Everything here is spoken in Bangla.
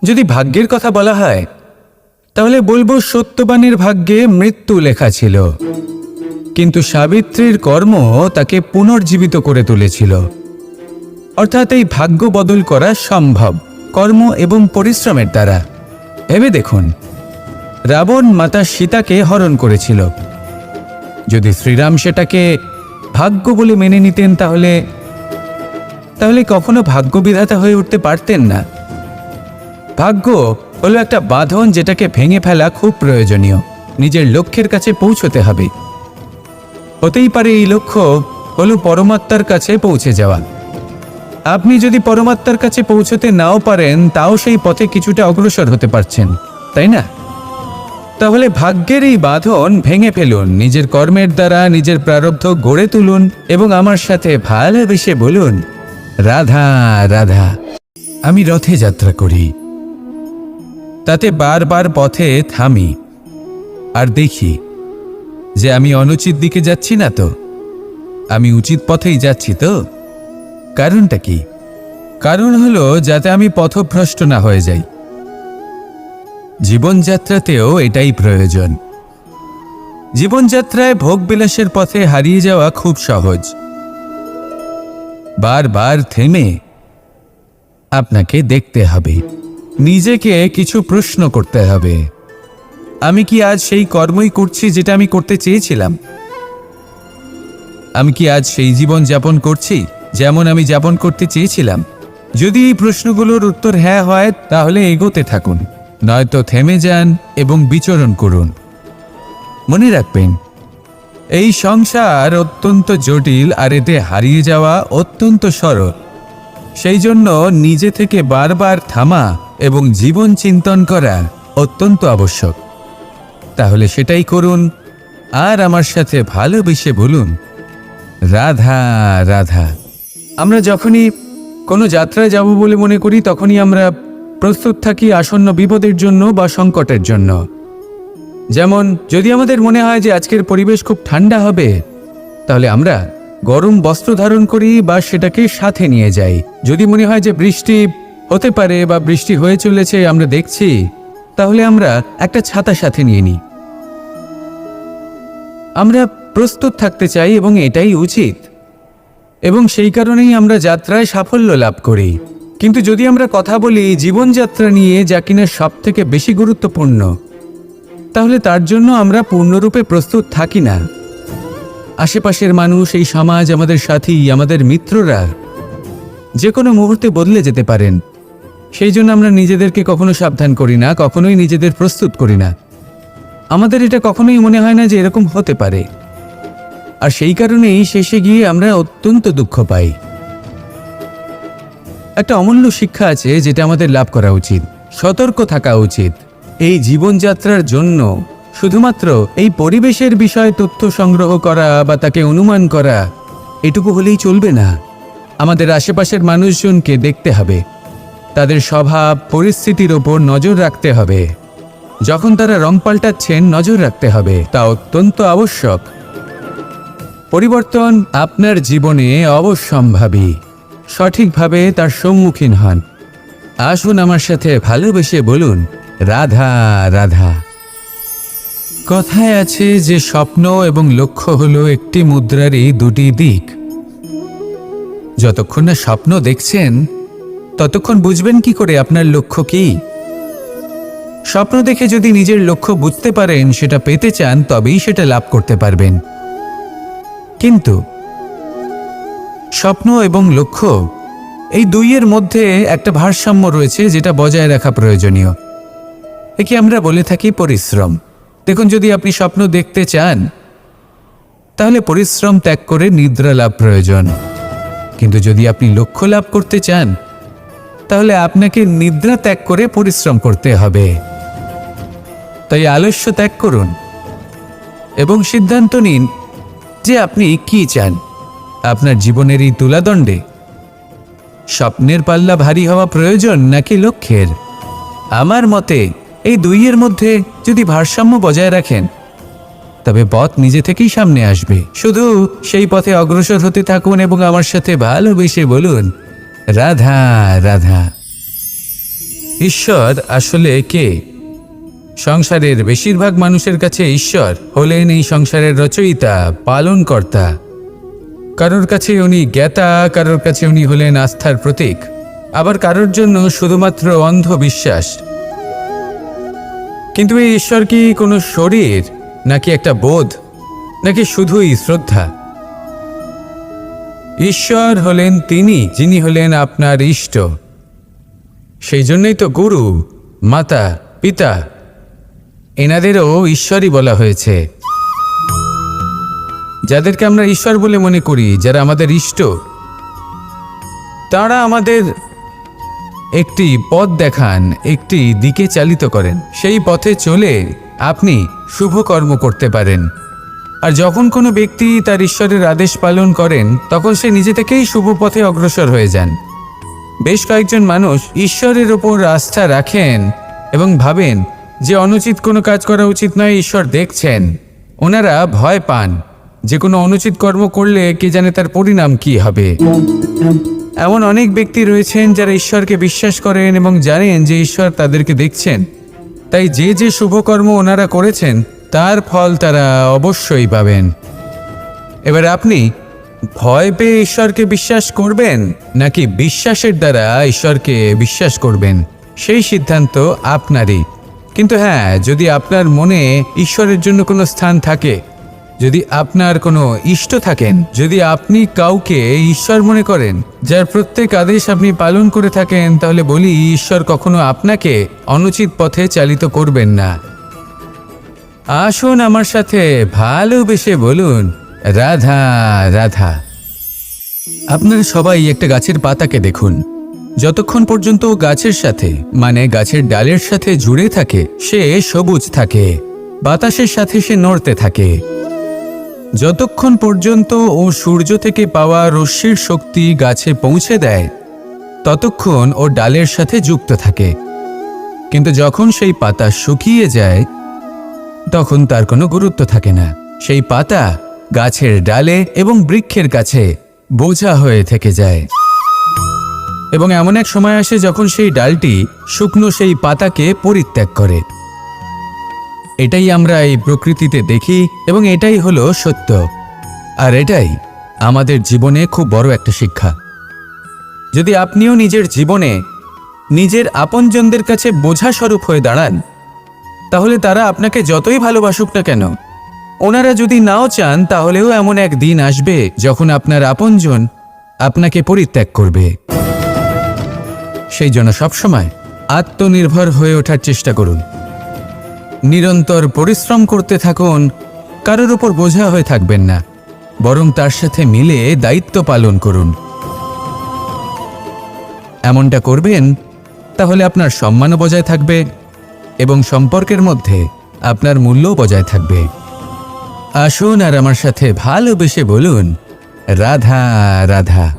যদি ভাগ্যের কথা বলা হয় তাহলে বলবো সত্যবানের ভাগ্যে মৃত্যু লেখা ছিল, কিন্তু সাবিত্রীর কর্ম তাকে পুনর্জীবিত করে তুলেছিল। অর্থাৎ এই ভাগ্য বদল করা সম্ভব কর্ম এবং পরিশ্রমের দ্বারা। ভেবে দেখুন, রাবণ মাতা সীতাকে হরণ করেছিল। যদি শ্রীরাম সেটাকে ভাগ্য বলে মেনে নিতেন তাহলে কখনো ভাগ্য বিধাতা হয়ে উঠতে পারতেন না। ভাগ্য হলো একটা বাঁধন যেটাকে ভেঙে ফেলা খুব প্রয়োজনীয়। নিজের লক্ষ্যের কাছে পৌঁছতে হবে। হতেই পারে এই লক্ষ্য হলো পরমাত্মার কাছে পৌঁছে যাওয়া। আপনি যদি পরমাত্মার কাছে পৌঁছতে নাও পারেন, তাও সেই পথে কিছুটা অগ্রসর হতে পারছেন, তাই না? তাহলে ভাগ্যের এই বাঁধন ভেঙে ফেলুন, নিজের কর্মের দ্বারা নিজের প্রারব্ধ গড়ে তুলুন এবং আমার সাথে ভালোবেসে বলুন, রাধা রাধা। আমি রথে যাত্রা করি, তাতে বারবার পথে থামি আর দেখি যে আমি অনুচিত দিকে যাচ্ছি না তো, আমি উচিত পথেই যাচ্ছি তো। কারণটা কি? কারণ হলো যাতে আমি পথভ্রষ্ট না হয়ে যাই। জীবনযাত্রাতেও এটাই প্রয়োজন। জীবনযাত্রায় ভোগবিলাসের পথে হারিয়ে যাওয়া খুব সহজ। বারবার থেমে আপনাকে দেখতে হবে, নিজেকে কিছু প্রশ্ন করতে হবে। আমি কি আজ সেই কর্মই করছি যেটা আমি করতে চেয়েছিলাম? আমি কি আজ সেই জীবন যাপন করছি যেমন আমি যাপন করতে চেয়েছিলাম? যদি এই প্রশ্নগুলোর উত্তর হ্যাঁ হয় তাহলে এগোতে থাকুন, নয়তো থেমে যান এবং বিচরণ করুন। মনে রাখবেন, এই সংসার অত্যন্ত জটিল আর এতে হারিয়ে যাওয়া অত্যন্ত সরল। সেই জন্য নিজে থেকে বারবার থামা এবং জীবন চিন্তন করা অত্যন্ত আবশ্যক। তাহলে সেটাই করুন আর আমার সাথে ভালোবেসে বলুন, রাধা রাধা। আমরা যখনই কোনো যাত্রায় যাব বলে মনে করি তখনই আমরা প্রস্তুত থাকি আসন্ন বিপদের জন্য বা সংকটের জন্য। যেমন যদি আমাদের মনে হয় যে আজকের পরিবেশ খুব ঠান্ডা হবে, তাহলে আমরা গরম বস্ত্র ধারণ করি বা সেটাকে সাথে নিয়ে যাই। যদি মনে হয় যে বৃষ্টি হতে পারে বা বৃষ্টি হয়ে চলেছে আমরা দেখছি, তাহলে আমরা একটা ছাতা সাথে নিয়ে নিই। আমরা প্রস্তুত থাকতে চাই এবং এটাই উচিত, এবং সেই কারণেই আমরা যাত্রায় সাফল্য লাভ করি। কিন্তু যদি আমরা কথা বলি জীবনযাত্রা নিয়ে, যা কিনা সব থেকে বেশি গুরুত্বপূর্ণ, তাহলে তার জন্য আমরা পূর্ণরূপে প্রস্তুত থাকি না। আশেপাশের মানুষ, এই সমাজ, আমাদের সাথী, আমাদের মিত্ররা যে কোনো মুহূর্তে বদলে যেতে পারেন। সেই জন্য আমরা নিজেদেরকে কখনো সাবধান করি না, কখনোই নিজেদের প্রস্তুত করি না। আমাদের এটা কখনোই মনে হয় না যে এরকম হতে পারে, আর সেই কারণেই শেষে গিয়ে আমরা অত্যন্ত দুঃখ পাই। একটা অমূল্য শিক্ষা আছে যেটা আমাদের লাভ করা উচিত। সতর্ক থাকা উচিত। এই জীবনযাত্রার জন্য শুধুমাত্র এই পরিবেশের বিষয়ে তথ্য সংগ্রহ করা বা তাকে অনুমান করা এটুকু হলেই চলবে না। আমাদের আশেপাশের মানুষজনকে দেখতে হবে, তাদের স্বভাব পরিস্থিতির ওপর নজর রাখতে হবে। যখন তারা রং পাল্টাচ্ছেন নজর রাখতে হবে, তা অত্যন্ত আবশ্যক। পরিবর্তন আপনার জীবনে অবশ্যম্ভাবী। সঠিকভাবে তার সম্মুখীন হন। আসুন আমার সাথে ভালোবেসে বলুন, রাধা রাধা। কথায় আছে যে স্বপ্ন এবং লক্ষ্য হলো একটি মুদ্রারই দুটি দিক। যতক্ষণ না স্বপ্ন দেখছেন ততক্ষণ বুঝবেন কি করে আপনার লক্ষ্য কি? স্বপ্ন দেখে যদি নিজের লক্ষ্য বুঝতে পারেন, সেটা পেতে চান, তবেই সেটা লাভ করতে পারবেন। কিন্তু স্বপ্ন এবং লক্ষ্য এই দুইয়ের মধ্যে একটা ভারসাম্য রয়েছে যেটা বজায় রাখা প্রয়োজনীয়। একে আমরা বলে থাকি পরিশ্রম। দেখুন, যদি আপনি স্বপ্ন দেখতে চান তাহলে পরিশ্রম ত্যাগ করে নিদ্রা লাভ প্রয়োজন। কিন্তু যদি আপনি লক্ষ্য লাভ করতে চান তাহলে আপনাকে নিদ্রা ত্যাগ করে পরিশ্রম করতে হবে। তাই আলস্য ত্যাগ করুন এবং সিদ্ধান্ত নিন যে আপনি কি চান। আপনার জীবনের এই তুলাদণ্ডে স্বপ্নের পাল্লা ভারী হওয়া প্রয়োজন নাকি লক্ষ্যের? আমার মতে এই দুইয়ের মধ্যে যদি ভারসাম্য বজায় রাখেন তবে পথ নিজে থেকেই সামনে আসবে। শুধু সেই পথে অগ্রসর হতে থাকুন এবং আমার সাথে ভালোবেসে বলুন, রাধা রাধা। ঈশ্বর আসলে কে? সংসারের বেশিরভাগ মানুষের কাছে ঈশ্বর হলেন এই সংসারের রচয়িতা, পালনকর্তা। কারোর কাছে উনি জ্ঞাতা, কারোর কাছে উনি হলেন আস্থার প্রতীক, আবার কারোর জন্য শুধুমাত্র অন্ধ বিশ্বাস। কিন্তু এই ঈশ্বর কি কোনো শরীর, নাকি একটা বোধ, নাকি শুধুই শ্রদ্ধা? ঈশ্বর হলেন তিনি যিনি হলেন আপনার ইষ্ট। সেই জন্যই তো গুরু, মাতা, পিতা এনাদেরও ঈশ্বরই বলা হয়েছে। যাদেরকে আমরা ঈশ্বর বলে মনে করি, যারা আমাদের ইষ্ট, তারা আমাদের একটি পথ দেখান, একটি দিকে চালিত করেন। সেই পথে চলে আপনি শুভ কর্ম করতে পারেন। আর যখন কোনো ব্যক্তি তার ঈশ্বরের আদেশ পালন করেন, তখন সে নিজে থেকেই শুভ পথে অগ্রসর হয়ে যান। বেশ কয়েকজন মানুষ ঈশ্বরের ওপর আস্থা রাখেন এবং ভাবেন যে অনুচিত কোনো কাজ করা উচিত নয়, ঈশ্বর দেখছেন। ওনারা ভয় পান যে কোনো অনুচিত কর্ম করলে কে জানে তার পরিণাম কি হবে। এমন অনেক ব্যক্তি রয়েছেন যারা ঈশ্বরকে বিশ্বাস করেন এবং জানেন যে ঈশ্বর তাদেরকে দেখছেন, তাই যে যে শুভকর্ম ওনারা করেছেন তার ফল তারা অবশ্যই পাবেন। এবার আপনি ভয় পেয়ে ঈশ্বরকে বিশ্বাস করবেন, নাকি বিশ্বাসের দ্বারা ঈশ্বরকে বিশ্বাস করবেন, সেই সিদ্ধান্ত আপনারই। কিন্তু হ্যাঁ, যদি আপনার মনে ঈশ্বরের জন্য কোনো স্থান থাকে, যদি আপনার কোনো ইষ্ট থাকেন, যদি আপনি কাউকে ঈশ্বর মনে করেন, যার প্রত্যেক আদেশ আপনি পালন করে থাকেন, তাহলে বলি ঈশ্বর কখনো আপনাকে অনুচিত পথে চালিত করবেন না। আসুন আমার সাথে ভালোবেসে বলুন, রাধা রাধা। আপনারা সবাই একটা গাছের পাতাকে দেখুন। যতক্ষণ পর্যন্ত গাছের সাথে, মানে গাছের ডালের সাথে জুড়ে থাকে, সে সবুজ থাকে, বাতাসের সাথে সে নড়তে থাকে। যতক্ষণ পর্যন্ত ও সূর্য থেকে পাওয়া রশ্মির শক্তি গাছে পৌঁছে দেয়, ততক্ষণ ও ডালের সাথে যুক্ত থাকে। কিন্তু যখন সেই পাতা শুকিয়ে যায়, তখন তার কোনো গুরুত্ব থাকে না। সেই পাতা গাছের ডালে এবং বৃক্ষের কাছে বোঝা হয়ে থেকে যায়। এবং এমন এক সময় আসে যখন সেই ডালটি শুকনো সেই পাতাকে পরিত্যাগ করে। এটাই আমরা এই প্রকৃতিতে দেখি এবং এটাই হলো সত্য। আর এটাই আমাদের জীবনে খুব বড় একটা শিক্ষা। যদি আপনিও নিজের জীবনে নিজের আপনজনদের কাছে বোঝা স্বরূপ হয়ে দাঁড়ান, তাহলে তারা আপনাকে যতই ভালোবাসুক না কেন, ওনারা যদি নাও চান, তাহলেও এমন এক দিন আসবে যখন আপনার আপনজন আপনাকে পরিত্যাগ করবে। সেই জন্য সবসময় আত্মনির্ভর হয়ে ওঠার চেষ্টা করুন, নিরন্তর পরিশ্রম করতে থাকুন। কারোর উপর বোঝা হয়ে থাকবেন না, বরং তার সাথে মিলে দায়িত্ব পালন করুন। এমনটা করবেন, তাহলে আপনার সম্মানও বজায় থাকবে এবং সম্পর্কের মধ্যে আপনার মূল্যও বজায় থাকবে। আসুন আর আমার সাথে ভালোবেসে বলুন, রাধা রাধা।